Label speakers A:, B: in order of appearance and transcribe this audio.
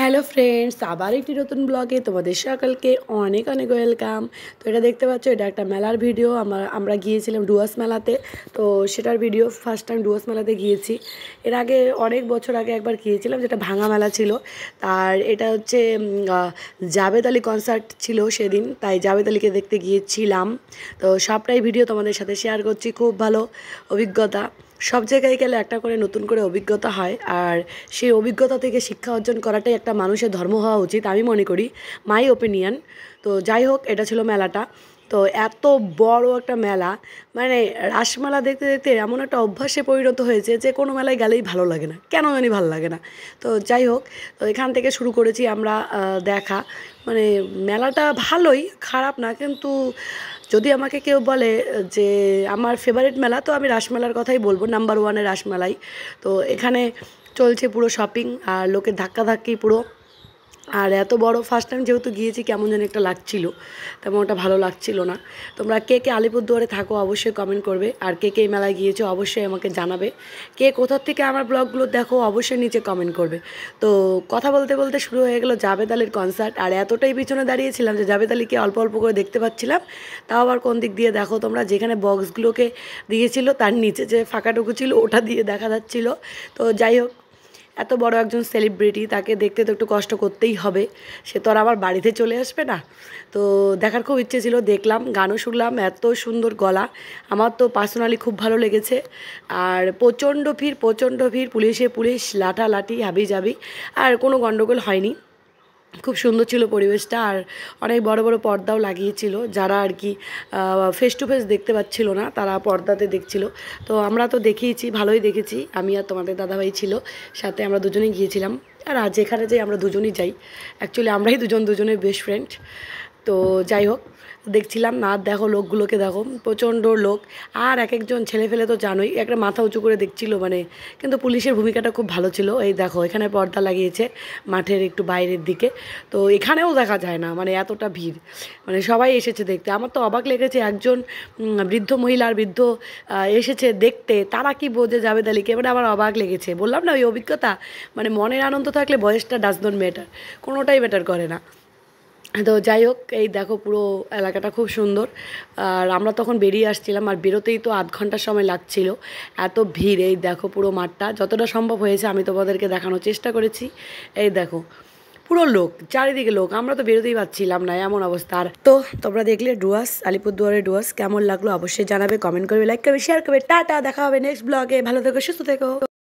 A: Hello friends, আবার একটি নতুন ব্লগে তোমাদের সকলকে অনেক অনেক ওয়েলকাম। তো এটা দেখতে পাচ্ছ, এটা একটা মেলার ভিডিও। আমরা গিয়েছিলাম ডুয়ার্স মেলাতে। তো সেটার ভিডিও, ফার্স্ট টাইম ডুয়ার্স মেলাতে গিয়েছি। এর আগে অনেক বছর আগে একবার গিয়েছিলাম, যেটা ভাঙা মেলা ছিল। আর এটা হচ্ছে জাভেদ আলী কনসার্ট ছিল সেদিন, তাই জাভেদ আলীকে দেখতে গিয়েছিলাম। তো সবটাই ভিডিও তোমাদের সাথে শেয়ার করছি। খুব ভালো অভিজ্ঞতা। সব জায়গায় গেলে একটা করে নতুন করে অভিজ্ঞতা হয়, আর সেই অভিজ্ঞতা থেকে শিক্ষা অর্জন করাটাই একটা মানুষের ধর্ম হওয়া উচিত, আমি মনে করি, মাই ওপিনিয়ন। তো যাই হোক, এটা ছিল মেলাটা। তো এত বড় একটা মেলা, মানে রাসমেলা দেখতে দেখতে এমন একটা অভ্যাসে পরিণত হয়েছে যে কোনো মেলায় গেলেই ভালো লাগে না, কেন জানি ভালো লাগে না। তো যাই হোক, তো এখান থেকে শুরু করেছি আমরা দেখা। মানে মেলাটা ভালোই, খারাপ না, কিন্তু যদি আমাকে কেউ বলে যে আমার ফেভারিট মেলা, তো আমি রাসমেলার কথাই বলবো, নাম্বার ওয়ানের রাসমেলাই। তো এখানে চলছে পুরো শপিং আর লোকের ধাক্কাধাক্কি পুরো। আর এত বড় ফার্স্ট টাইম যেহেতু গিয়েছি, কেমন যেন একটা লাগছিল, তেমন ওটা ভালো লাগছিল না। তোমরা কে কে আলিপুরদুয়ারে থাকো অবশ্যই কমেন্ট করবে, আর কে কে এই মেলায় গিয়েছো অবশ্যই আমাকে জানাবে। কে কোথার থেকে আমার ব্লগগুলো দেখো অবশ্যই নিচে কমেন্ট করবে। তো কথা বলতে বলতে শুরু হয়ে গেল জাভেদ আলীর কনসার্ট, আর এতটাই পিছনে দাঁড়িয়েছিলাম যে জাভেদ আলীকে অল্প অল্প করে দেখতে পাচ্ছিলাম। তাও আবার কোন দিক দিয়ে দেখো তোমরা, যেখানে বক্সগুলোকে দিয়েছিল তার নিচে যে ফাঁকাটুকু ছিল ওটা দিয়ে দেখা যাচ্ছিল। তো যাই হোক, এত বড় একজন সেলিব্রিটি, তাকে দেখতে তো একটু কষ্ট করতেই হবে, সে তো আর আমার বাড়িতে চলে আসবে না। তো দেখার খুব ইচ্ছে ছিল, দেখলাম, গানও শুনলাম, এত সুন্দর গলা, আমার তো পার্সোনালি খুব ভালো লেগেছে। আর প্রচণ্ড ভিড়, পুলিশ লাঠালাঠি হাবিজাবি, আর কোনো গণ্ডগোল হয়নি। খুব সুন্দর ছিল পরিবেশটা, আর অনেক বড় বড় পর্দাও লাগিয়েছিল, যারা আর কি ফেস টু ফেস দেখতে পাচ্ছিল না তারা পর্দাতে দেখছিল। তো আমরা তো দেখেইছি, ভালোই দেখেছি, আমি আর তোমাদের দাদাভাই ছিল সাথে, আমরা দুজনেই গিয়েছিলাম। আর যেখানে যাই আমরা দুজনেই যাই, অ্যাকচুয়ালি আমরাই দুজনের বেস্ট ফ্রেন্ড। তো যাই হোক, দেখছিলাম না, দেখো লোকগুলোকে দেখো, প্রচণ্ড লোক। আর এক একজন ছেলে ফেলে তো জানোই, একটা মাথা উঁচু করে দেখছিল মানে। কিন্তু পুলিশের ভূমিকাটা খুব ভালো ছিল। এই দেখো, এখানে পর্দা লাগিয়েছে মাঠের একটু বাইরের দিকে। তো এখানেও দেখা যায় না, মানে এতটা ভিড়, মানে সবাই এসেছে দেখতে। আমার তো অবাক লেগেছে, একজন বৃদ্ধ মহিলা আর বৃদ্ধ এসেছে দেখতে, তারা কি বোঝে জাভেদ আলীকে, মানে আমার অবাক লেগেছে। বললাম না, ওই অভিজ্ঞতা, মানে মনের আনন্দ থাকলে বয়সটা ডাজ নট ম্যাটার, কোনোটাই ম্যাটার করে না। তো যাই হোক, এই দেখো পুরো এলাকাটা খুব সুন্দর। আর আমরা তখন বেরিয়ে আসছিলাম, আর বেরোতেই তো আধ ঘন্টার সময় লাগছিল, এত ভিড়। এই দেখো পুরো মাঠটা, যতটা সম্ভব হয়েছে আমি তোমাদেরকে দেখানোর চেষ্টা করেছি। এই দেখো পুরো লোক, চারিদিকে লোক, আমরা তো বেরোতেই পারছিলাম না, এমন অবস্থা। আর তো তোমরা দেখলে ডুয়ার্স, আলিপুরদুয়ারের ডুয়ার্স কেমন লাগলো অবশ্যই জানাবে, কমেন্ট করবে, লাইক করবে, শেয়ার করবে। টাটা, দেখা হবে নেক্সট ব্লগে, ভালো থেকো, সুস্থ থেকো।